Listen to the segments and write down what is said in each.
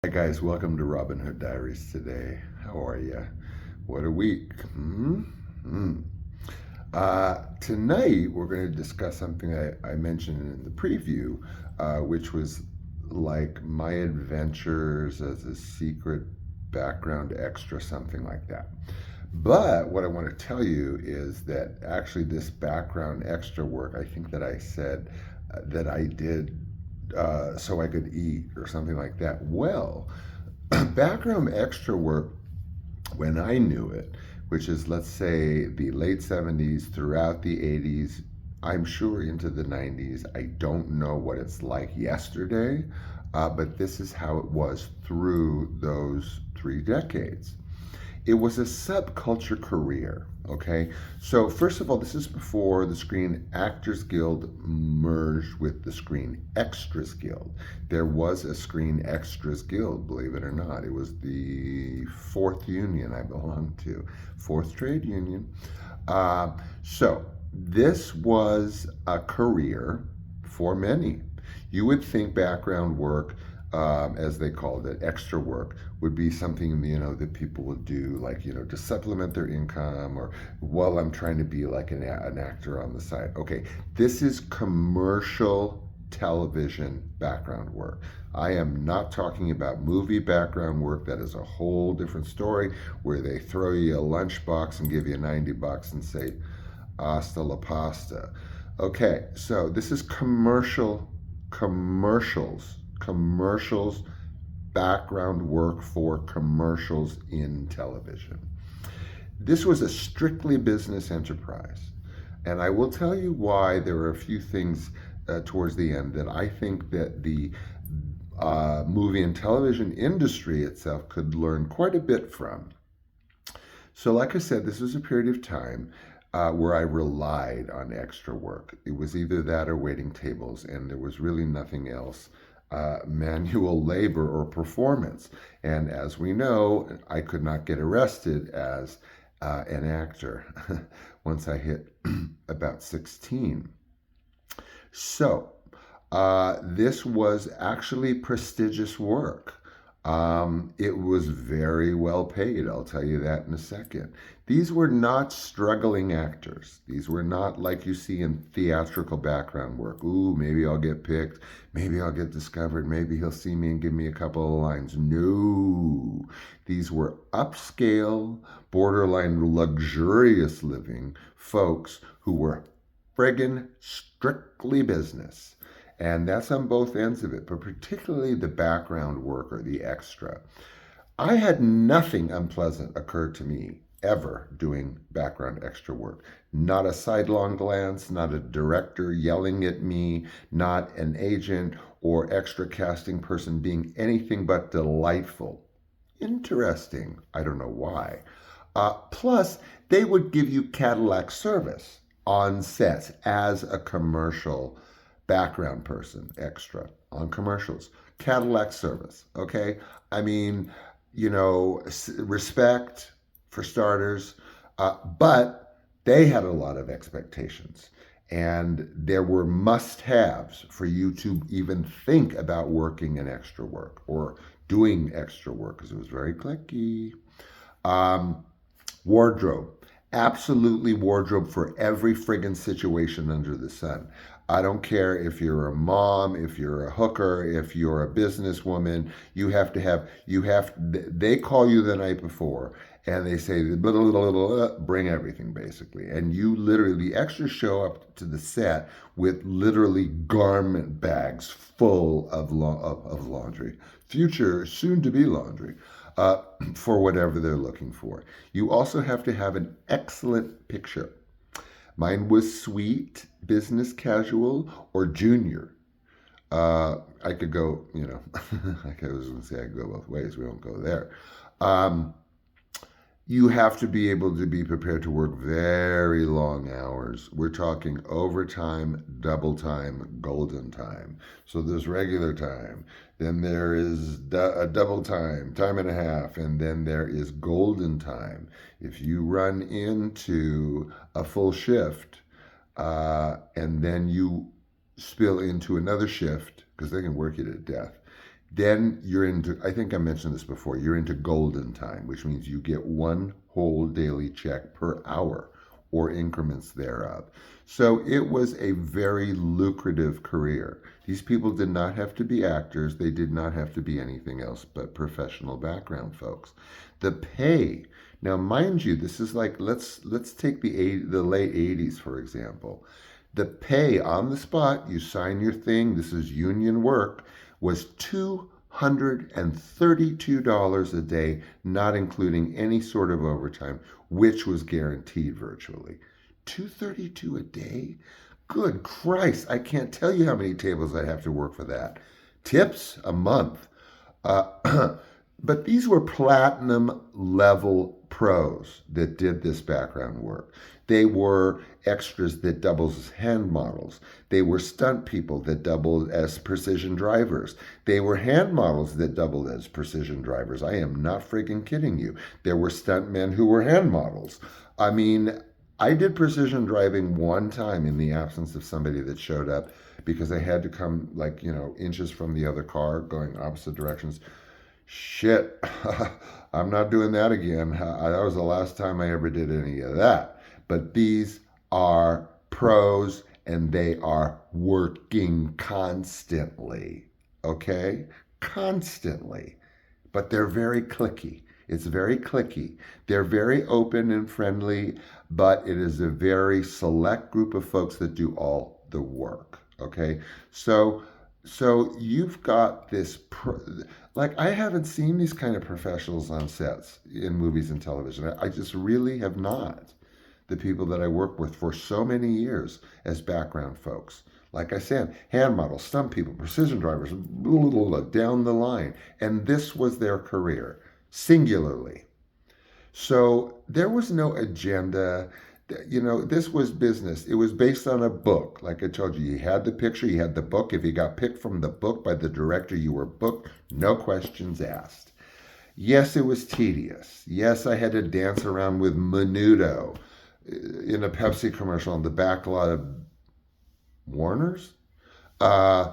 Hi guys, welcome to Robin Hood Diaries today. How are you? What a week. Tonight we're going to discuss something I mentioned in the preview, which was like my adventures as a secret background extra, something like that. But what I want to tell you is that actually this background extra work, I think that I said that I did so I could eat or something like that. Well, background extra work, when I knew it, which is, let's say, the late 70s throughout the 80s, I'm sure into the 90s. I don't know what it's like yesterday, but this is how it was through those 3 decades. It was a subculture career. Okay, so first of all, this is before the Screen Actors Guild merged with the Screen Extras Guild. There was a Screen Extras Guild, believe it or not. It was the fourth union I belonged to, fourth trade union. So this was a career for many. You would think background work, as they called it, extra work, would be something that people would do, like to supplement their income, or while I'm trying to be like an actor on the side. Okay, this is commercial television background work. I am not talking about movie background work. That is a whole different story, where they throw you a lunchbox and give you $90 and say hasta la pasta. Okay, so this is commercials, background work for commercials in television. This was a strictly business enterprise. And I will tell you why. There are a few things towards the end that I think that the movie and television industry itself could learn quite a bit from. So, like I said, this was a period of time where I relied on extra work. It was either that or waiting tables, and there was really nothing else, manual labor or performance. And as we know, I could not get arrested as an actor once I hit about 16. So, this was actually prestigious work. It was very well paid. I'll tell you that in a second. These were not struggling actors. These were not like you see in theatrical background work. Ooh, maybe I'll get picked. Maybe I'll get discovered. Maybe he'll see me and give me a couple of lines. No. These were upscale, borderline luxurious living folks who were friggin' strictly business. And that's on both ends of it, but particularly the background work or the extra. I had nothing unpleasant occur to me ever doing background extra work. Not a sidelong glance, not a director yelling at me, not an agent or extra casting person being anything but delightful. Interesting. I don't know why. Plus, they would give you Cadillac service on set as a commercial background person, extra on commercials. Cadillac service, okay? I mean, respect for starters, but they had a lot of expectations. And there were must haves for you to even think about working in extra work or doing extra work, because it was very clicky. Um, Wardrobe. Absolutely wardrobe for every friggin' situation under the sun. I don't care if you're a mom, if you're a hooker, if you're a businesswoman, they call you the night before and they say, blah, blah, blah, blah, bring everything basically. And you literally, the extras show up to the set with literally garment bags full of laundry, future soon to be laundry. For whatever they're looking for. You also have to have an excellent picture. Mine was sweet, business casual, or junior. I could go, like I was going to say, I could go both ways. We won't go there. Um, you have to be able to be prepared to work very long hours. We're talking overtime, double time, golden time. So there's regular time, then there is a double time, time and a half, and then there is golden time. If you run into a full shift and then you spill into another shift, because they can work you to death, Then you're into, I think I mentioned this before, you're into golden time, which means you get one whole daily check per hour or increments thereof. So it was a very lucrative career. These people did not have to be actors, they did not have to be anything else but professional background folks. The pay, now mind you, this is like let's take the late 80s for example. The pay on the spot, you sign your thing, this is union work, was $232 a day, not including any sort of overtime, which was guaranteed virtually. 232 a day? Good Christ, I can't tell you how many tables I'd have to work for that. Tips? A month. But these were platinum level pros that did this background work. They were extras that doubled as hand models. They were stunt people that doubled as precision drivers. They were hand models that doubled as precision drivers. I am not freaking kidding you. There were stunt men who were hand models. I mean, I did precision driving one time in the absence of somebody that showed up because I had to come like, inches from the other car going opposite directions. Shit, I'm not doing that again. That was the last time I ever did any of that. But these are pros and they are working constantly. Okay? Constantly. But they're very cliquey. It's very cliquey. They're very open and friendly, but it is a very select group of folks that do all the work. Okay? So you've got this, like I haven't seen these kind of professionals on sets in movies and television. I just really have not. The people that I worked with for so many years as background folks. Like I said, hand models, stunt people, precision drivers, blah, blah, blah, down the line. And this was their career, singularly. So there was no agenda. This was business. It was based on a book. Like I told you, you had the picture, you had the book. If you got picked from the book by the director, you were booked, no questions asked. Yes, it was tedious. Yes, I had to dance around with Menudo in a Pepsi commercial in the back lot of Warner's. Uh,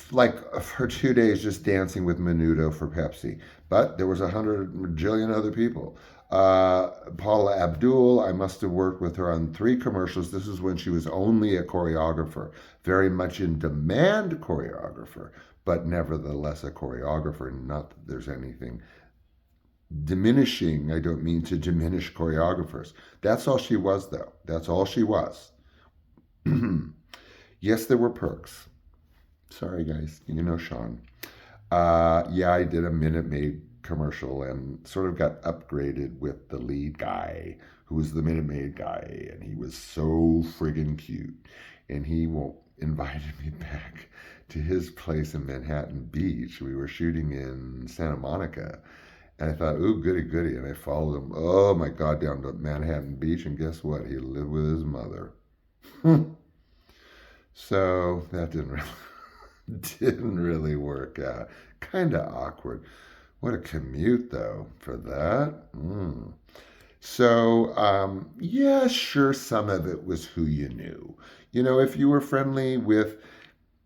like for 2 days just dancing with Menudo for Pepsi. But there was 100 bajillion other people. Paula Abdul, I must have worked with her on 3 commercials. This is when she was only a choreographer, very much in demand choreographer, but nevertheless a choreographer. Not that there's anything diminishing. I don't mean to diminish choreographers. That's all she was, though. That's all she was. Yes, there were perks. Sorry, guys. Sean. Yeah, I did a Minute Maid commercial and sort of got upgraded with the lead guy who was the Minute Maid guy, and he was so friggin' cute. And he invited me back to his place in Manhattan Beach. We were shooting in Santa Monica. And I thought, ooh, goody, goody. And I followed him, oh my God, down to Manhattan Beach. And guess what? He lived with his mother. So that didn't really work out. Kind of awkward. What a commute, though, for that. So, yeah, sure, some of it was who you knew. If you were friendly with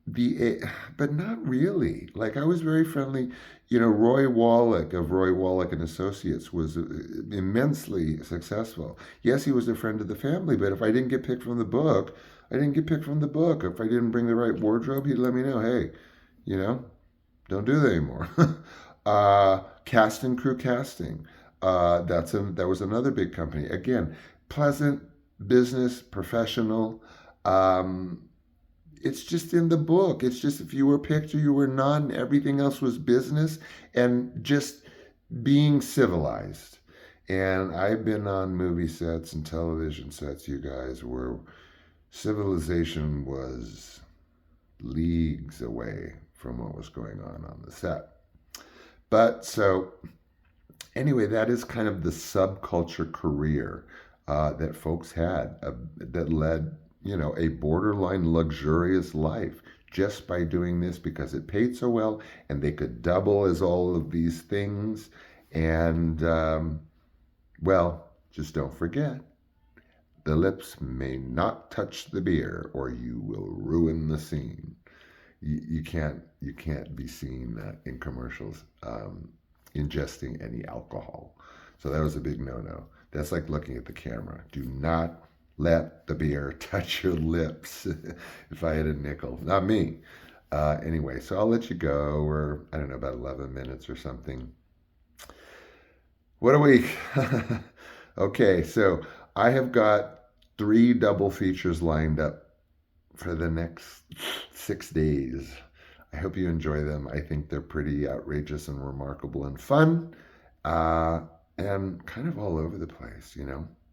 but not really. Like I was very friendly. Roy Wallach of Roy Wallach and Associates was immensely successful. Yes, he was a friend of the family, but if I didn't get picked from the book, I didn't get picked from the book. If I didn't bring the right wardrobe, he'd let me know, hey, don't do that anymore. Cast and crew casting. That was another big company. Again, pleasant, business, professional. It's just in the book. It's just if you were picked or you were not, and everything else was business and just being civilized. And I've been on movie sets and television sets, you guys, where civilization was leagues away from what was going on the set. But so, anyway, that is kind of the subculture career that folks had that led a borderline luxurious life just by doing this because it paid so well and they could double as all of these things. And, well, just don't forget, the lips may not touch the beer or you will ruin the scene. you can't be seen in commercials ingesting any alcohol. So that was a big no-no. That's like looking at the camera. Do not let the beer touch your lips. If I had a nickel, not me. Anyway, so I'll let you go. We're, I don't know, about 11 minutes or something. What a week. Okay, so I have got 3 double features lined up for the next 6 days. I hope you enjoy them. I think they're pretty outrageous and remarkable and fun, and kind of all over the place,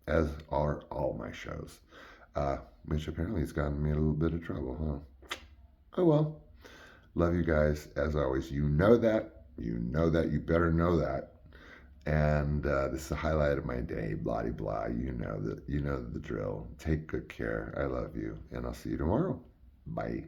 as are all my shows, which apparently has gotten me in a little bit of trouble, huh? Oh well. Love you guys as always. You know that. You know that. You better know that. And this is the highlight of my day. Blah de blah. You know the drill. Take good care. I love you, and I'll see you tomorrow. Bye.